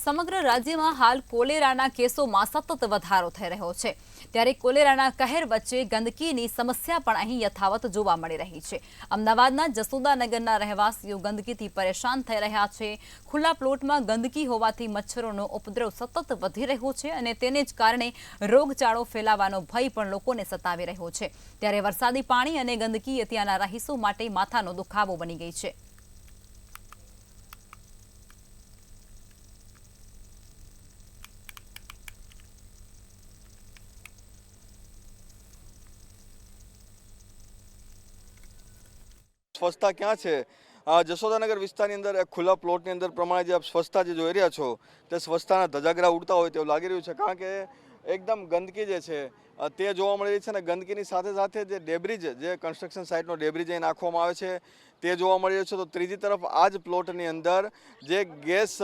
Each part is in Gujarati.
સમગ્ર રાજ્યમાં હાલ કોલેરાના કેસોમાં સતત વધારો થઈ રહ્યો છે। ત્યારે કોલેરાના કહેર વચ્ચે ગંદકીની સમસ્યા પણ અહીં યથાવત જોવા મળી રહી છે। અમદાવાદના જસોદાનગરના રહેવાસીઓ ગંદકીથી પરેશાન થઈ રહ્યા છે। ખુલ્લા પ્લોટમાં ગંદકી હોવાથી મચ્છરોનો ઉપદ્રવ સતત વધી રહ્યો છે અને તેને જ કારણે રોગચાળો ફેલાવાનો ભય પણ લોકોને સતાવી રહ્યો છે। ત્યારે વરસાદી પાણી અને ગંદકી ત્યાંના રહીશો માટે માથાનો દુખાવો બની ગઈ છે। સ્વચ્છતા ક્યાં છે? જશોદાનગર વિસ્તારની અંદર ખુલ્લા પ્લોટની અંદર પ્રમાણે જે આપ સ્વચ્છતા જે જોઈ રહ્યા છો તે સ્વચ્છતાના ધજાગરા ઉડતા હોય તેવું લાગી રહ્યું છે, કારણ કે એકદમ ગંદકી જે છે તે જોવા મળી રહી છે અને ગંદકીની સાથે સાથે જે ડેબ્રિજ, જે કન્સ્ટ્રક્શન સાઇટનો ડેબ્રિજ અહીં નાખવામાં આવે છે તે જોવા મળી રહ્યું છે। તો ત્રીજી તરફ આ જ પ્લોટની અંદર જે ગેસ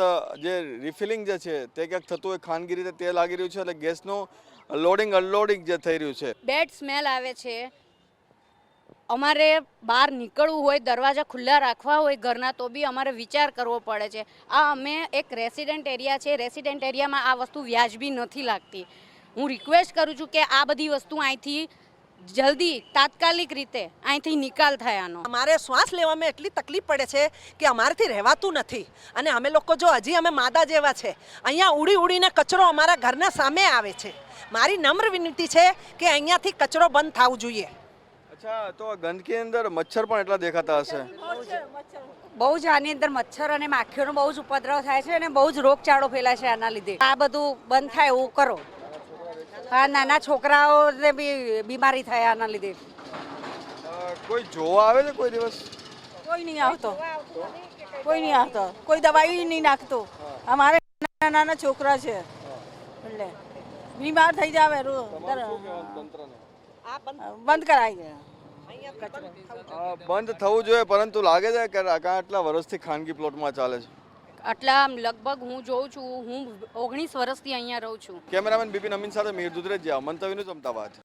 જે રિફિલિંગ જે છે તે ક્યાંક થતું હોય ખાનગી રીતે તે લાગી રહ્યું છે, એટલે ગેસનું લોડિંગ અનલોડિંગ જે થઈ રહ્યું છે। બેડ સ્મેલ આવે છે। અમારે બહાર નીકળવું હોય, દરવાજા ખુલ્લા રાખવા હોય ઘરના, તો બી અમારે વિચાર કરવો પડે છે। આ અમે એક રેસિડેન્ટ એરિયા છે, રેસિડેન્ટ એરિયામાં આ વસ્તુ વ્યાજબી નથી લાગતી। હું રિક્વેસ્ટ કરું છું કે આ બધી વસ્તુ અહીંથી જલ્દી તાત્કાલિક રીતે અહીંથી નિકાલ થાય આનો। અમારે શ્વાસ લેવામાં એટલી તકલીફ પડે છે કે અમારાથી રહેવાતું નથી અને અમે લોકો જો હજી અમે માદા જેવા છે, અહીંયા ઉડી ઉડીને કચરો અમારા ઘરના સામે આવે છે। મારી નમ્ર વિનંતી છે કે અહીંયાથી કચરો બંધ થવું જોઈએ। અચ્છા, તો ગંદકીની અંદર મચ્છર પણ એટલા દેખાતા હશે? બહુ જ આની અંદર મચ્છર અને માખીઓનો બહુ જ ઉપદ્રવ થાય છે અને બહુ જ રોગચાળો ફેલાય છે આના લીધે। આ બધું બંધ થાય એવું કરો। હા, નાના છોકરાઓને બી બીમારી થાય આના લીધે। કોઈ જોવા આવે છે કોઈ દિવસ? કોઈ નહીં આવતો, કોઈ નહીં આવતો, કોઈ દવાઈ નહીં નાખતો। અમારે નાના નાના છોકરા છે એટલે બીમાર થઈ જાવે। બંધ કરાવી બંધ થવું જોઈએ, પરંતુ લાગે છે કે આટલા વર્ષથી ખાનગી પ્લોટમાં ચાલે છે? આટલા લગભગ હું જોઉં છું, હું 19 વર્ષથી અહીંયા રહું છું। કેમેરામેન બિપિન અમીન સાથે મીર દુધરેજિયા, મંતવ્ય ન્યૂઝ, અમદાવાદ।